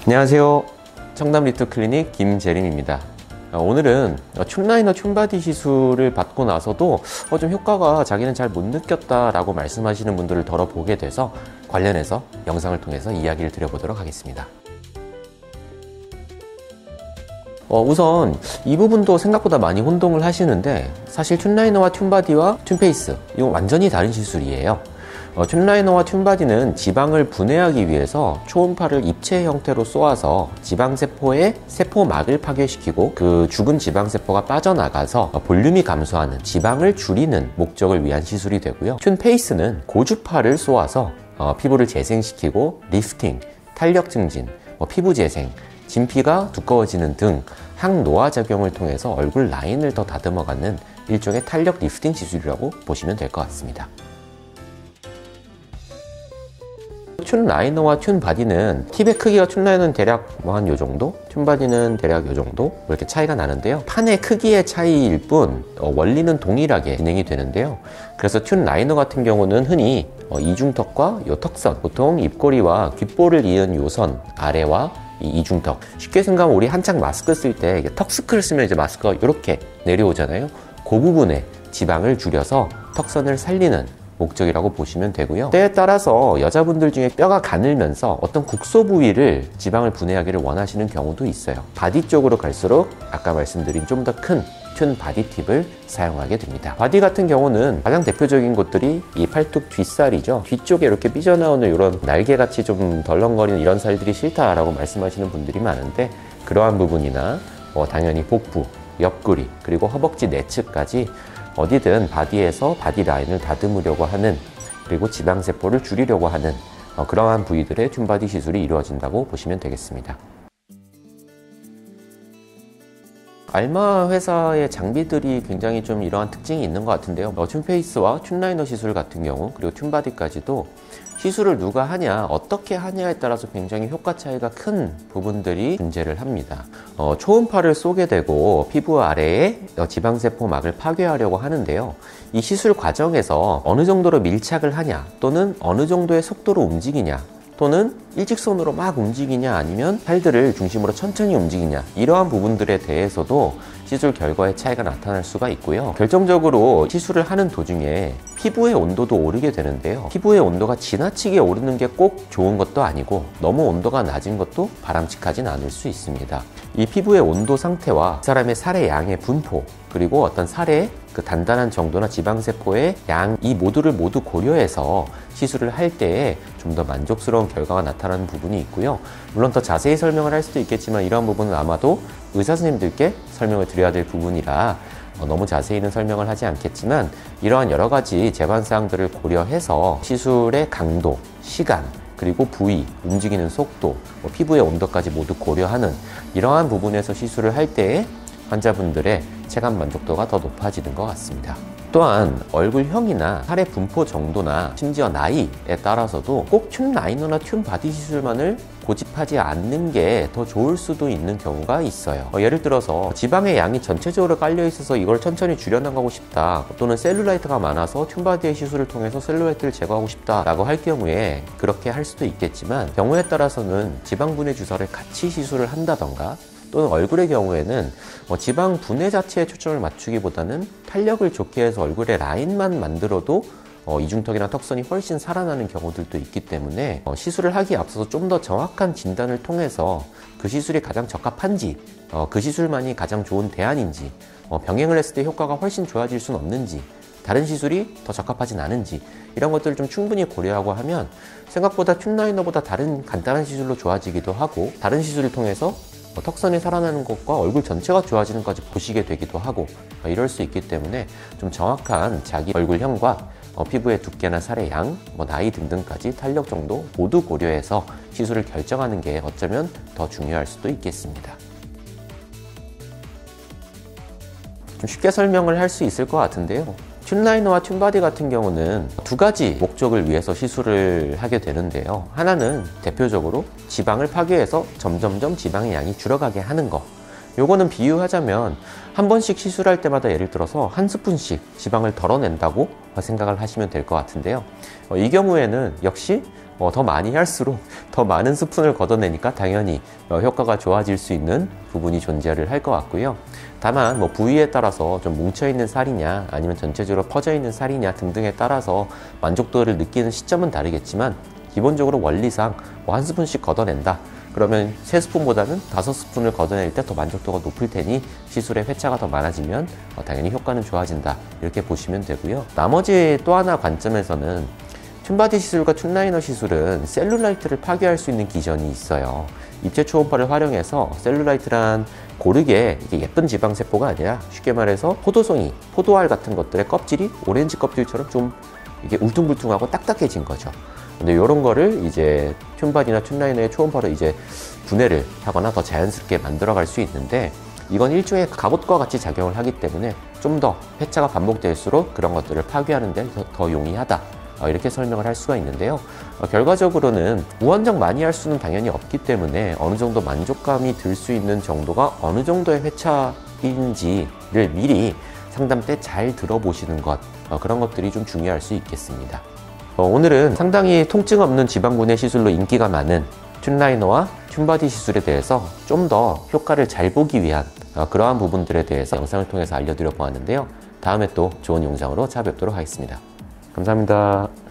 안녕하세요. 청담 리투 클리닉 김재림입니다. 오늘은 튠라이너 튠바디 시술을 받고 나서도 좀 효과가 자기는 잘 못 느꼈다 라고 말씀하시는 분들을 덜어보게 돼서 관련해서 영상을 통해서 이야기를 드려보도록 하겠습니다. 우선 이 부분도 생각보다 많이 혼동을 하시는데, 사실 튠라이너와 튠바디와 튠페이스, 이건 완전히 다른 시술이에요. 튠라이너와 튠바디는 지방을 분해하기 위해서 초음파를 입체 형태로 쏘아서 지방세포의 세포막을 파괴시키고 그 죽은 지방세포가 빠져나가서 볼륨이 감소하는, 지방을 줄이는 목적을 위한 시술이 되고요. 튠페이스는 고주파를 쏘아서 피부를 재생시키고 리프팅, 탄력 증진, 피부 재생, 진피가 두꺼워지는 등 항노화 작용을 통해서 얼굴 라인을 더 다듬어가는 일종의 탄력 리프팅 시술이라고 보시면 될 것 같습니다. 튠라이너와 튠바디는 팁의 크기가 튠라이너는 대략 한 요 정도, 튠바디는 대략 요 정도 이렇게 차이가 나는데요. 판의 크기의 차이일 뿐 원리는 동일하게 진행이 되는데요. 그래서 튠라이너 같은 경우는 흔히 이중턱과 요 턱선, 보통 입꼬리와 귓볼을 이은 요 선 아래와 이 이중턱, 쉽게 생각하면 우리 한창 마스크 쓸 때 턱스크를 쓰면 이제 마스크가 이렇게 내려오잖아요. 그 부분에 지방을 줄여서 턱선을 살리는 목적이라고 보시면 되고요. 때에 따라서 여자분들 중에 뼈가 가늘면서 어떤 국소 부위를 지방을 분해하기를 원하시는 경우도 있어요. 바디 쪽으로 갈수록 아까 말씀드린 좀 더 큰 튠 바디 팁을 사용하게 됩니다. 바디 같은 경우는 가장 대표적인 곳들이 이 팔뚝 뒷살이죠. 뒤쪽에 이렇게 삐져나오는 이런 날개같이 좀 덜렁거리는 이런 살들이 싫다라고 말씀하시는 분들이 많은데, 그러한 부분이나 당연히 복부, 옆구리, 그리고 허벅지 내측까지 어디든 바디에서 바디 라인을 다듬으려고 하는, 그리고 지방세포를 줄이려고 하는 그러한 부위들의 튠바디 시술이 이루어진다고 보시면 되겠습니다. 알마 회사의 장비들이 굉장히 좀 이러한 특징이 있는 것 같은데요. 튠페이스와 튠라이너 시술 같은 경우, 그리고 튠바디까지도 시술을 누가 하냐, 어떻게 하냐에 따라서 굉장히 효과 차이가 큰 부분들이 존재를 합니다. 초음파를 쏘게 되고 피부 아래에 지방세포막을 파괴하려고 하는데요. 이 시술 과정에서 어느 정도로 밀착을 하냐, 또는 어느 정도의 속도로 움직이냐, 또는 일직선으로 막 움직이냐, 아니면 팔들을 중심으로 천천히 움직이냐, 이러한 부분들에 대해서도 시술 결과의 차이가 나타날 수가 있고요. 결정적으로 시술을 하는 도중에 피부의 온도도 오르게 되는데요. 피부의 온도가 지나치게 오르는 게 꼭 좋은 것도 아니고, 너무 온도가 낮은 것도 바람직하진 않을 수 있습니다. 이 피부의 온도 상태와 사람의 살의 양의 분포, 그리고 어떤 살의 그 단단한 정도나 지방세포의 양, 이 모두를 모두 고려해서 시술을 할 때에 좀 더 만족스러운 결과가 나타나는 부분이 있고요. 물론 더 자세히 설명을 할 수도 있겠지만, 이러한 부분은 아마도 의사 선생님들께 설명을 드려야 될 부분이라 너무 자세히는 설명을 하지 않겠지만, 이러한 여러 가지 제반사항들을 고려해서 시술의 강도, 시간, 그리고 부위, 움직이는 속도, 피부의 온도까지 모두 고려하는 이러한 부분에서 시술을 할 때에 환자분들의 체감 만족도가 더 높아지는 것 같습니다. 또한 얼굴형이나 살의 분포 정도나 심지어 나이에 따라서도 꼭 튠라이너나 튠바디 시술만을 고집하지 않는 게 더 좋을 수도 있는 경우가 있어요. 예를 들어서 지방의 양이 전체적으로 깔려 있어서 이걸 천천히 줄여나가고 싶다, 또는 셀룰라이트가 많아서 튠바디의 시술을 통해서 셀룰라이트를 제거하고 싶다 라고 할 경우에 그렇게 할 수도 있겠지만, 경우에 따라서는 지방 분해 주사를 같이 시술을 한다던가, 또는 얼굴의 경우에는 지방 분해 자체에 초점을 맞추기보다는 탄력을 좋게 해서 얼굴의 라인만 만들어도 이중턱이나 턱선이 훨씬 살아나는 경우들도 있기 때문에 시술을 하기에 앞서서 좀 더 정확한 진단을 통해서 그 시술이 가장 적합한지, 그 시술만이 가장 좋은 대안인지, 병행을 했을 때 효과가 훨씬 좋아질 수는 없는지, 다른 시술이 더 적합하진 않은지, 이런 것들을 좀 충분히 고려하고 하면 생각보다 튠라이너보다 다른 간단한 시술로 좋아지기도 하고, 다른 시술을 통해서 턱선이 살아나는 것과 얼굴 전체가 좋아지는 것까지 보시게 되기도 하고, 이럴 수 있기 때문에 좀 정확한 자기 얼굴형과 피부의 두께나 살의 양, 나이 등등까지 탄력 정도 모두 고려해서 시술을 결정하는 게 어쩌면 더 중요할 수도 있겠습니다. 좀 쉽게 설명을 할 수 있을 것 같은데요. 튠라이너와 튠바디 같은 경우는 두 가지 목적을 위해서 시술을 하게 되는데요. 하나는 대표적으로 지방을 파괴해서 점점점 지방의 양이 줄어가게 하는 거. 요거는 비유하자면 한 번씩 시술할 때마다 예를 들어서 한 스푼씩 지방을 덜어낸다고 생각을 하시면 될 것 같은데요. 이 경우에는 역시 더 많이 할수록 더 많은 스푼을 걷어내니까 당연히 효과가 좋아질 수 있는 부분이 존재를 할 것 같고요. 다만 뭐 부위에 따라서 좀 뭉쳐있는 살이냐 아니면 전체적으로 퍼져있는 살이냐 등등에 따라서 만족도를 느끼는 시점은 다르겠지만 기본적으로 원리상 뭐 한 스푼씩 걷어낸다 그러면 3스푼보다는 5스푼을 걷어낼 때 더 만족도가 높을 테니 시술의 회차가 더 많아지면 당연히 효과는 좋아진다 이렇게 보시면 되고요. 나머지 또 하나 관점에서는 튠바디 시술과 튠라이너 시술은 셀룰라이트를 파괴할 수 있는 기전이 있어요. 입체 초음파를 활용해서 셀룰라이트란 고르게 이게 예쁜 지방세포가 아니라 쉽게 말해서 포도송이, 포도알 같은 것들의 껍질이 오렌지 껍질처럼 좀 이게 울퉁불퉁하고 딱딱해진 거죠. 근데 이런 거를 이제 튠바디나 튠라이너의 초음파로 이제 분해를 하거나 더 자연스럽게 만들어갈 수 있는데 이건 일종의 갑옷과 같이 작용을 하기 때문에 좀 더 회차가 반복될수록 그런 것들을 파괴하는 데 더 용이하다. 이렇게 설명을 할 수가 있는데요. 결과적으로는 무한정 많이 할 수는 당연히 없기 때문에 어느 정도 만족감이 들 수 있는 정도가 어느 정도의 회차인지를 미리 상담 때 잘 들어보시는 것, 그런 것들이 좀 중요할 수 있겠습니다. 오늘은 상당히 통증 없는 지방분해 시술로 인기가 많은 튠라이너와 튠바디 시술에 대해서 좀 더 효과를 잘 보기 위한 그러한 부분들에 대해서 영상을 통해서 알려드려 보았는데요. 다음에 또 좋은 영상으로 찾아뵙도록 하겠습니다. 감사합니다.